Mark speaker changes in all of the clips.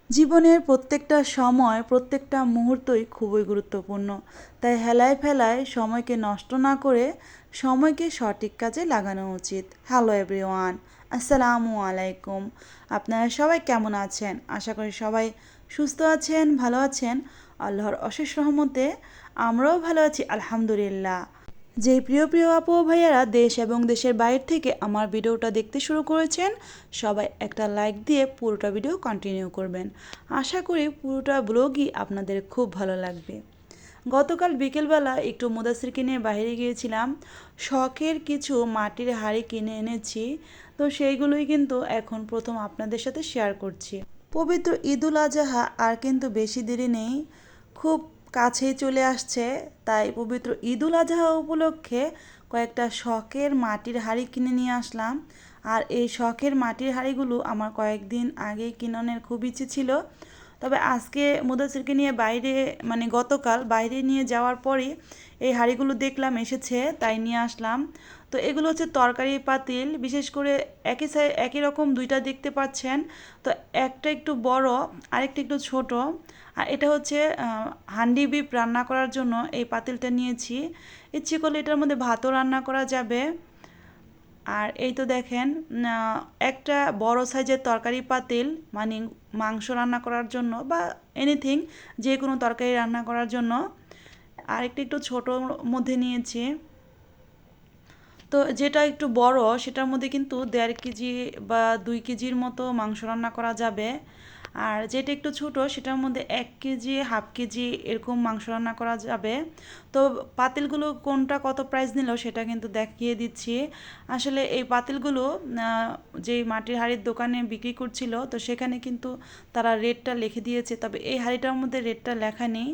Speaker 1: জীবনের প্রত্যেকটা সময় প্রত্যেকটা মুহূর্তই খুবই গুরুত্বপূর্ণ। তাই হেলায় ফেলায় সময়কে নষ্ট না করে সময়কে সঠিক কাজে লাগানো উচিত। হ্যালো এভরিওয়ান, আসসালামু আলাইকুম। আপনারা সবাই কেমন আছেন? আশা করি সবাই সুস্থ আছেন, ভালো আছেন। আল্লাহর অশেষ রহমতে আমরাও ভালো আছি, আলহামদুলিল্লাহ। যেই প্রিয় প্রিয় আপু ও ভাইয়ারা দেশ এবং দেশের বাইরে থেকে আমার ভিডিওটা দেখতে শুরু করেছেন, সবাই একটা লাইক দিয়ে পুরোটা ভিডিও কন্টিনিউ করবেন। আশা করি পুরোটা ব্লগই আপনাদের খুব ভালো লাগবে। গতকাল বিকেলবেলা একটু মুদাসিরকে নিয়ে বাইরে গিয়েছিলাম। শখের কিছু মাটির হাঁড়ি কিনে এনেছি, তো সেইগুলোই কিন্তু এখন প্রথম আপনাদের সাথে শেয়ার করছি। পবিত্র ঈদুল আজহা আর কিন্তু বেশি দেরি নেই, খুব কাছেই চলে আসছে। তাই পবিত্র ঈদুল আজহা উপলক্ষে কয়েকটা শখের মাটির হাঁড়ি কিনে নিয়ে আসলাম। আর এই শখের মাটির হাঁড়িগুলো আমার কয়েকদিন আগেই কিনানোর খুব ইচ্ছে ছিল, তবে আজকে মুদাসিরকে নিয়ে বাইরে গতকাল বাইরে নিয়ে যাওয়ার পরই এই হাঁড়িগুলো দেখলাম এসেছে, তাই নিয়ে আসলাম। তো এগুলো হচ্ছে তরকারি পাতিল, বিশেষ করে একই রকম দুইটা দেখতে পাচ্ছেন। তো একটা একটু বড়, আরেকটা একটু ছোট। আর এটা হচ্ছে হান্ডি বিফ রান্না করার জন্য এই পাতিলটা নিয়েছি। ইচ্ছে করলে এটার মধ্যে ভাতও রান্না করা যাবে। আর এই তো দেখেন, একটা বড় সাইজের তরকারি পাতিল, মানে মাংস রান্না করার জন্য বা এনিথিং, যে কোনো তরকারি রান্না করার জন্য। আর একটু ছোটোর মধ্যে নিয়েছি। তো যেটা একটু বড় সেটার মধ্যে কিন্তু 1.5 কেজি বা 2 কেজির মতো মাংস রান্না করা যাবে। আর যেটা একটু ছোট সেটার মধ্যে 1 কেজি, হাফ কেজি এরকম মাংস রান্না করা যাবে। তো পাতিলগুলো কোনটা কত প্রাইস নিল সেটা কিন্তু দেখিয়ে দিচ্ছি। আসলে এই পাতিলগুলো যেই মাটির হাঁড়ির দোকানে বিক্রি করছিল, তো সেখানে কিন্তু তারা রেটটা লিখে দিয়েছে, তবে এই হাঁড়িটার মধ্যে রেটটা লেখা নেই।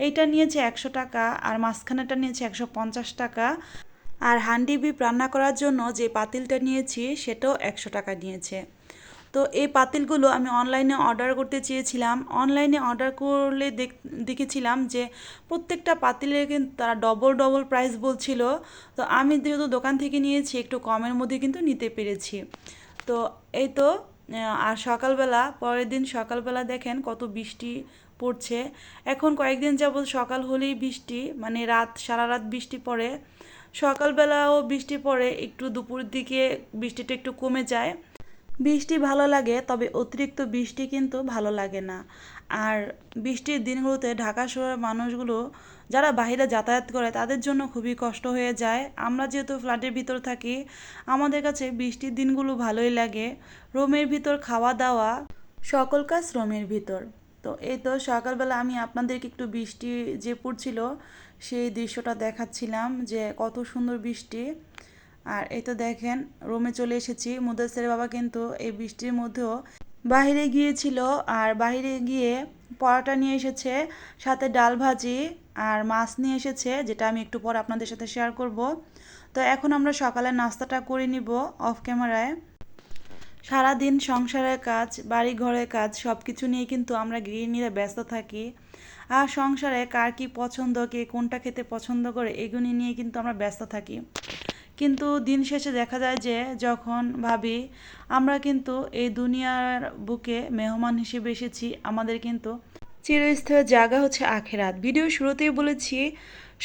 Speaker 1: এইটা নিয়েছে 100 টাকা, আর মাঝখানেটা নিয়েছে 150 টাকা। আর হান্ডি বিফ রান্না করার জন্য যে পাতিলটা নিয়েছি সেটাও 100 টাকা নিয়েছে। তো এই পাতিলগুলো আমি অনলাইনে অর্ডার করতে চেয়েছিলাম। অনলাইনে অর্ডার করলে দেখেছিলাম যে প্রত্যেকটা পাতিলের কিন্তু তারা ডবল ডবল প্রাইস বলছিল। তো আমি যেহেতু দোকান থেকে নিয়েছি, একটু কমের মধ্যে কিন্তু নিতে পেরেছি। তো এই তো, আর সকালবেলা, পরের দিন সকালবেলা দেখেন কত বৃষ্টি পড়ছে। এখন কয়েকদিন যাবৎ সকাল হলেই বৃষ্টি, সারা রাত বৃষ্টি পড়ে। সকালবেলাও বৃষ্টি পড়ে, একটু দুপুরের দিকে বৃষ্টিটা একটু কমে যায়। বৃষ্টি ভালো লাগে, তবে অতিরিক্ত বৃষ্টি কিন্তু ভালো লাগে না। আর বৃষ্টির দিনগুলোতে ঢাকা শহরের মানুষগুলো যারা বাইরে যাতায়াত করে তাদের জন্য খুবই কষ্ট হয়ে যায়। আমরা যেহেতু ফ্ল্যাটের ভিতর থাকি, আমাদের কাছে বৃষ্টির দিনগুলো ভালোই লাগে। রুমের ভিতর খাওয়া দাওয়া, সকল কাজ রুমের ভিতর। তো এই তো সকালবেলা আমি আপনাদেরকে একটু বৃষ্টি যে পড়ছিল সেই দৃশ্যটা দেখাচ্ছিলাম, যে কত সুন্দর বৃষ্টি। আর এই তো দেখেন, রুমে চলে এসেছি। মুদাসের বাবা কিন্তু এই বৃষ্টির মধ্যেও বাইরে গিয়েছিল, আর বাইরে গিয়ে পরোটা নিয়ে এসেছে, সাথে ডাল ভাজি আর মাছ নিয়ে এসেছে, যেটা আমি একটু পর আপনাদের সাথে শেয়ার করব। তো এখন আমরা সকালের নাস্তাটা করে নিব অফ ক্যামেরায়। সারাদিন সংসারের কাজ, বাড়ি ঘরের কাজ সব কিছু নিয়ে কিন্তু আমরা গৃহিণীরা ব্যস্ত থাকি। আর সংসারে কার কী পছন্দ, কে কোনটা খেতে পছন্দ করে, এগুলি নিয়ে কিন্তু আমরা ব্যস্ত থাকি। কিন্তু দিন শেষে দেখা যায় যে যখন ভাবি আমরা কিন্তু এই দুনিয়ার বুকে মেহমান হিসেবে এসেছি, আমাদের কিন্তু চিরস্থায়ী জায়গা হচ্ছে আখেরাত। ভিডিও শুরুতেই বলেছি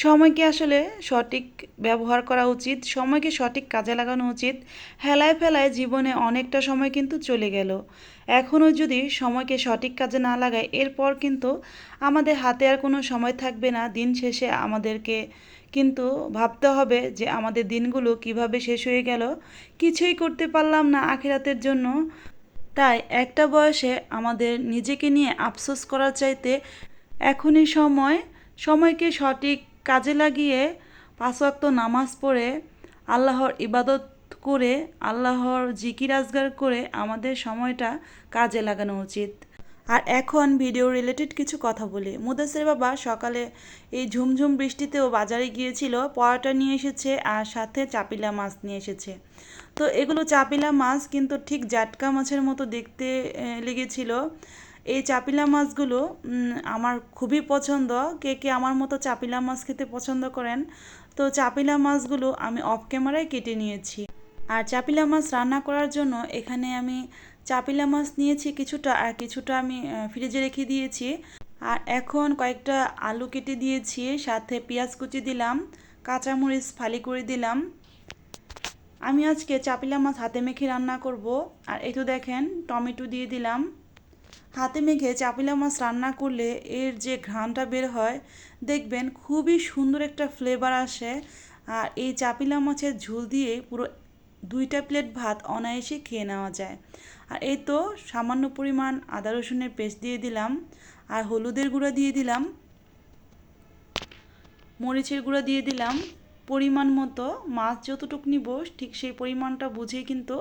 Speaker 1: সময়কে আসলে সঠিক ব্যবহার করা উচিত, সময়কে সঠিক কাজে লাগানো উচিত। হেলায় ফেলায় জীবনে অনেকটা সময় কিন্তু চলে গেল। এখনও যদি সময়কে সঠিক কাজে না লাগায়, এরপর কিন্তু আমাদের হাতে আর কোনো সময় থাকবে না। দিন শেষে আমাদেরকে কিন্তু ভাবতে হবে যে আমাদের দিনগুলো কিভাবে শেষ হয়ে গেল, কিছুই করতে পারলাম না আখিরাতের জন্য। তাই একটা বয়সে আমাদের নিজেকে নিয়ে আফসোস করার চাইতে এখনই সময়কে সঠিক কাজে লাগিয়ে 5 ওয়াক্ত নামাজ পড়ে, আল্লাহর ইবাদত করে, আল্লাহর জিকির আজগার করে আমাদের সময়টা কাজে লাগানো উচিত। আর এখন ভিডিও রিলেটেড কিছু কথা বলি। মুদাসের বাবা সকালে এই ঝুমঝুম বৃষ্টিতেও বাজারে গিয়েছিল, পরোটা নিয়ে এসেছে আর সাথে চাপিলা মাছ নিয়ে এসেছে। তো এগুলো চাপিলা মাছ কিন্তু ঠিক জাটকা মাছের মতো দেখতে লেগেছিল। এই চাপিলা মাছগুলো আমার খুবই পছন্দ। কে কে আমার মতো চাপিলা মাছ খেতে পছন্দ করেন? তো চাপিলা মাছগুলো আমি অফ ক্যামেরায় কেটে নিয়েছি। আর চাপিলা মাছ রান্না করার জন্য এখানে আমি চাপিলা মাছ নিয়েছি কিছুটা, আর কিছুটা আমি ফ্রিজে রেখে দিয়েছি। আর এখন কয়েকটা আলু কেটে দিয়েছি, সাথে পেঁয়াজ কুচি দিলাম, কাঁচামরিচ ফালি করে দিলাম। আমি আজকে চাপিলা মাছ হাতে মেখে রান্না করব। আর এই তো দেখেন টমেটো দিয়ে দিলাম। হাতে মেখে চাপিলা মাছ রান্না করলে এর যে ঘ্রাণটা বের হয়, দেখবেন খুবই সুন্দর একটা ফ্লেভার আসে। আর এই চাপিলা মাছের ঝোল দিয়ে পুরো 2টা প্লেট ভাত অনায়াসে খেয়ে নেওয়া যায়। আর এই তো সামান্য পরিমাণ আদা রসুনের পেস্ট দিয়ে দিলাম, আর হলুদের গুঁড়া দিয়ে দিলাম, মরিচের গুঁড়া দিয়ে দিলাম পরিমাণ মতো। মাছ যতটুকু নিব ঠিক সেই পরিমাণটা বুঝেই কিন্তু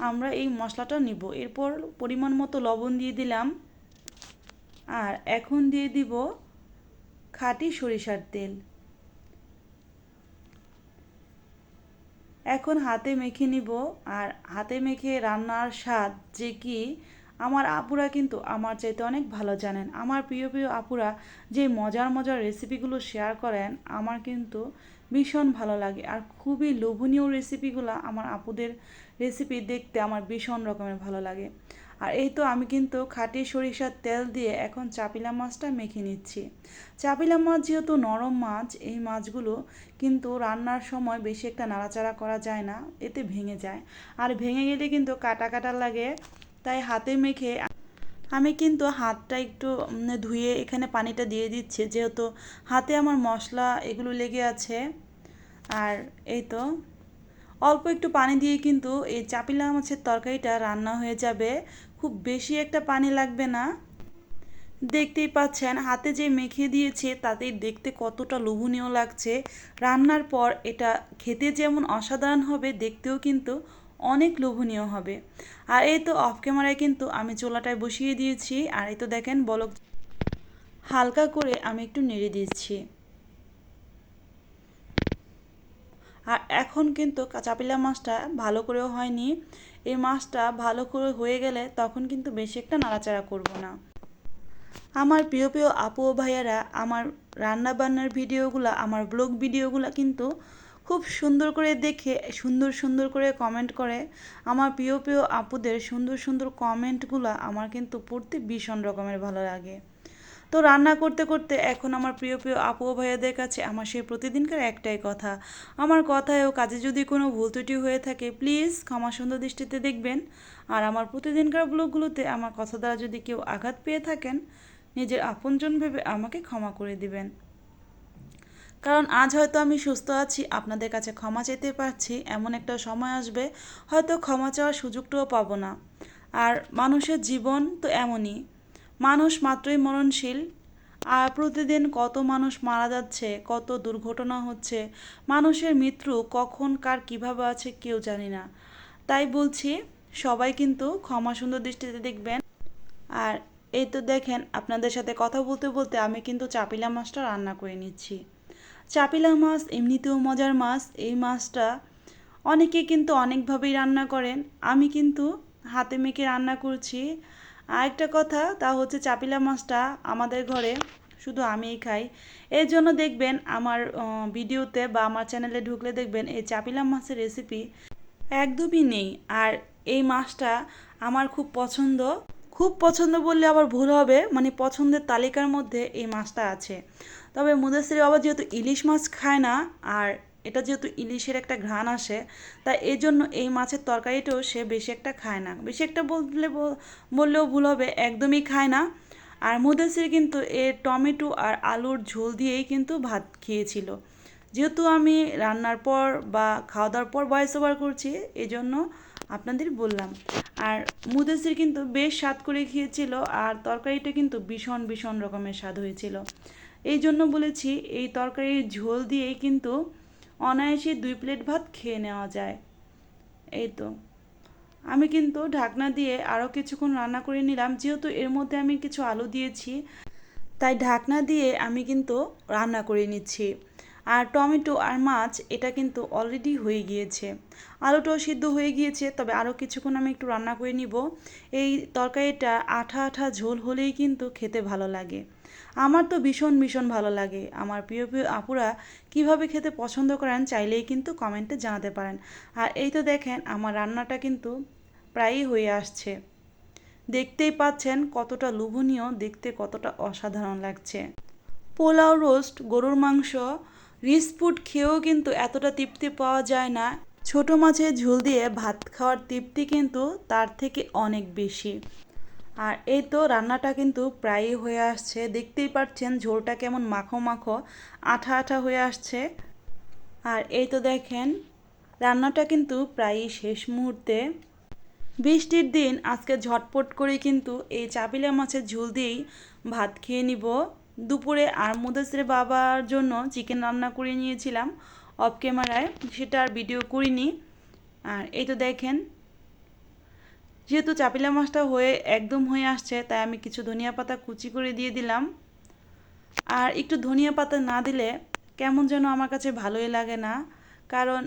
Speaker 1: আমরা এই মশলাটা নিব। এরপর পরিমাণ মতো লবণ দিয়ে দিলাম। আর এখন দিয়ে দিব খাঁটি সরিষার তেল। এখন হাতে মেখে নিব। আর হাতে মেখে রান্নার স্বাদ যে কি, আমার আপুরা কিন্তু আমার চাইতে অনেক ভালো জানেন। আমার প্রিয় প্রিয় আপুরা যে মজার মজার রেসিপিগুলো শেয়ার করেন, আমার কিন্তু ভীষণ ভালো লাগে। আর খুবই লোভনীয় রেসিপিগুলো, আমার আপুদের রেসিপি দেখতে আমার ভীষণ রকমের ভালো লাগে। আর এই তো আমি কিন্তু খাঁটি সরিষার তেল দিয়ে এখন চাপিলা মাছটা মেখে নিচ্ছি। চাপিলা মাছ যেহেতু নরম মাছ, এই মাছগুলো কিন্তু রান্নার সময় বেশি একটা নাড়াচাড়া করা যায় না, এতে ভেঙে যায়। আর ভেঙে গেলে কিন্তু কাটা কাটা লাগে। তাই হাতে মেখে আমি কিন্তু হাতটা একটু ধুয়ে এখানে পানিটা দিয়ে দিচ্ছি, যেহেতু হাতে আমার মশলা এগুলো লেগে আছে। আর এই তো অল্প একটু পানি দিয়ে কিন্তু এই চাপিলা মাছের তরকারিটা রান্না হয়ে যাবে। খুব বেশি একটা পানি লাগবে না। দেখতেই পাচ্ছেন হাতে যে মেখে দিয়েছে তাতেই দেখতে কতটা লোভনীয় লাগছে। রান্নার পর এটা খেতে যেমন অসাধারণ হবে, দেখতেও কিন্তু অনেক লোভনীয় হবে। আর এই তো অফ ক্যামেরায় কিন্তু আমি চুলাটায় বসিয়ে দিয়েছি। আর এই তো দেখেন বলক হালকা করে আমি একটু নেড়ে দিচ্ছি। আর এখন কিন্তু চাপিলা মাছটা ভালো করেও হয়নি। এই মাছটা ভালো করে হয়ে গেলে তখন কিন্তু বেশি একটা নাড়াচাড়া করব না। আমার প্রিয় প্রিয় আপু ও ভাইয়ারা আমার রান্না বান্নার ভিডিওগুলো, আমার ব্লগ ভিডিওগুলো কিন্তু খুব সুন্দর করে দেখে সুন্দর সুন্দর করে কমেন্ট করে। আমার প্রিয় প্রিয় আপুদের সুন্দর সুন্দর কমেন্টগুলো আমার কিন্তু পড়তে ভীষণ রকমের ভালো লাগে। তো রান্না করতে করতে এখন আমার প্রিয় প্রিয় আপু ও ভাইয়াদের কাছে আমার সেই প্রতিদিনকার একটাই কথা, আমার কথায় ও কাজে যদি কোনো ভুল ত্রুটি হয়ে থাকে প্লিজ ক্ষমা সুন্দর দৃষ্টিতে দেখবেন। আর আমার প্রতিদিনকার ব্লগগুলোতে আমার কথা দ্বারা যদি কেউ আঘাত পেয়ে থাকেন, নিজের আপনজন ভেবে আমাকে ক্ষমা করে দিবেন। কারণ আজ হয়তো আমি সুস্থ আছি, আপনাদের কাছে ক্ষমা চাইতে পারছি, এমন একটা সময় আসবে হয়তো ক্ষমা চাওয়ার সুযোগটাও পাবো না। আর মানুষের জীবন তো এমনই, মানুষ মাত্রই মরণশীল। আর প্রতিদিন কত মানুষ মারা যাচ্ছে, কত দুর্ঘটনা হচ্ছে, মানুষের মৃত্যু কখন কার কীভাবে আছে কেউ জানি না। তাই বলছি সবাই কিন্তু ক্ষমা সুন্দর দৃষ্টিতে দেখবেন। আর এই তো দেখেন আপনাদের সাথে কথা বলতে বলতে আমি কিন্তু চাপিলা মাছটা রান্না করে নিচ্ছি। চাপিলা মাছ এমনিতেও মজার মাছ। এই মাছটা অনেকে কিন্তু অনেকভাবেই রান্না করেন, আমি কিন্তু হাতে মেখে রান্না করছি। আরেকটা কথা তা হচ্ছে চাপিলা মাছটা আমাদের ঘরে শুধু আমিই খাই। এর জন্য দেখবেন আমার ভিডিওতে বা আমার চ্যানেলে ঢুকলে দেখবেন এই চাপিলা মাছের রেসিপি একদমই নেই। আর এই মাছটা আমার খুব পছন্দ। খুব পছন্দ বললে আবার ভুল হবে, মানে পছন্দের তালিকার মধ্যে এই মাছটা আছে। তবে মুদাসির বাবা যেহেতু ইলিশ মাছ খায় না, আর এটা যেহেতু ইলিশের একটা ঘ্রাণ আসে, তাই এই জন্য এই মাছের তরকারিটাও সে বেশি একটা খায় না। বেশি একটা বললেও ভুল হবে, একদমই খায় না। আর মুদাসির কিন্তু এর টমেটো আর আলুর ঝোল দিয়েই কিন্তু ভাত খেয়েছিল। যেহেতু আমি রান্নার পর বা খাওয়া দাওয়ার পর ভয়েস ওভার করছি, এই জন্য আপনাদের বললাম। আর মুদাসির কিন্তু বেশ স্বাদ করে খেয়েছিল, আর তরকারিটা কিন্তু ভীষণ ভীষণ রকমের স্বাদ হয়েছিল। এই জন্য বলেছি এই তরকারির ঝোল দিয়েই কিন্তু অনায়াসে 2 প্লেট ভাত খেয়ে নেওয়া যায়। এই তো আমি কিন্তু ঢাকনা দিয়ে আরও কিছুক্ষণ রান্না করে নিলাম, যেহেতু এর মধ্যে আমি কিছু আলু দিয়েছি, তাই ঢাকনা দিয়ে আমি কিন্তু রান্না করে নিচ্ছি। আর টমেটো আর মাছ এটা কিন্তু অলরেডি হয়ে গিয়েছে, আলুটাও সিদ্ধ হয়ে গিয়েছে, তবে আরও কিছুক্ষণ আমি একটু রান্না করে নিব। এই তরকারিটা আঠা আঠা ঝোল হলেই কিন্তু খেতে ভালো লাগে। আমার তো ভীষণ ভীষণ ভালো লাগে। আমার প্রিয় প্রিয় আপুরা কিভাবে খেতে পছন্দ করেন চাইলেই কিন্তু কমেন্টে জানাতে পারেন। আর এই তো দেখেন আমার রান্নাটা কিন্তু প্রায়ই হয়ে আসছে। দেখতেই পাচ্ছেন কতটা লোভনীয়, দেখতে কতটা অসাধারণ লাগছে। পোলাও, রোস্ট, গরুর মাংস, রিচ ফুড খেয়েও কিন্তু এতটা তৃপ্তি পাওয়া যায় না। ছোট মাছের ঝোল দিয়ে ভাত খাওয়ার তৃপ্তি কিন্তু তার থেকে অনেক বেশি। আর এই তো রান্নাটা কিন্তু প্রায়ই হয়ে আসছে, দেখতেই পাচ্ছেন ঝোলটা কেমন মাখো মাখো, আঠা আঠা হয়ে আসছে। আর এই তো দেখেন রান্নাটা কিন্তু প্রায়ই শেষ মুহূর্তে। বৃষ্টির দিন আজকে ঝটপট করে কিন্তু এই চাপিলা মাছের ঝোল দিয়েই ভাত খেয়ে নিব দুপুরে। আর মুদাসিরের বাবার জন্য চিকেন রান্না করে নিয়েছিলাম অফ ক্যামেরায়, সেটা আর ভিডিও করিনি। আর এই তো দেখেন যেহেতু চাপিলা মাছটা একদম হয়ে আসছে, তাই আমি কিছু ধনিয়া পাতা কুচি করে দিয়ে দিলাম। আর একটু ধনিয়া পাতা না দিলে কেমন যেন আমার কাছে ভালোই লাগে না, কারণ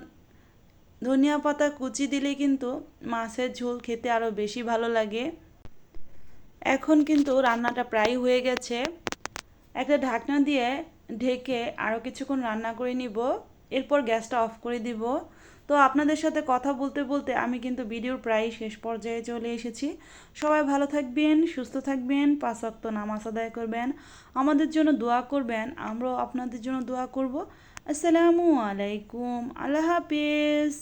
Speaker 1: ধনিয়া পাতা কুচি দিলে কিন্তু মাছের ঝোল খেতে আরও বেশি ভালো লাগে। এখন কিন্তু রান্নাটা প্রায় হয়ে গেছে, একটা ঢাকনা দিয়ে ঢেকে আরও কিছুক্ষণ রান্না করে নিব, এরপর গ্যাসটা অফ করে দিব। তো আপনাদের সাথে কথা বলতে বলতে আমি কিন্তু ভিডিওর প্রায় শেষ পর্যায়ে চলে এসেছি। সবাই ভালো থাকবেন, সুস্থ থাকবেন, 5 ওয়াক্ত নামাজ আদায় করবেন, আমাদের জন্য দোয়া করবেন, আমরাও আপনাদের জন্য দোয়া করব। আসসালামু আলাইকুম, আল্লাহ হাফিজ।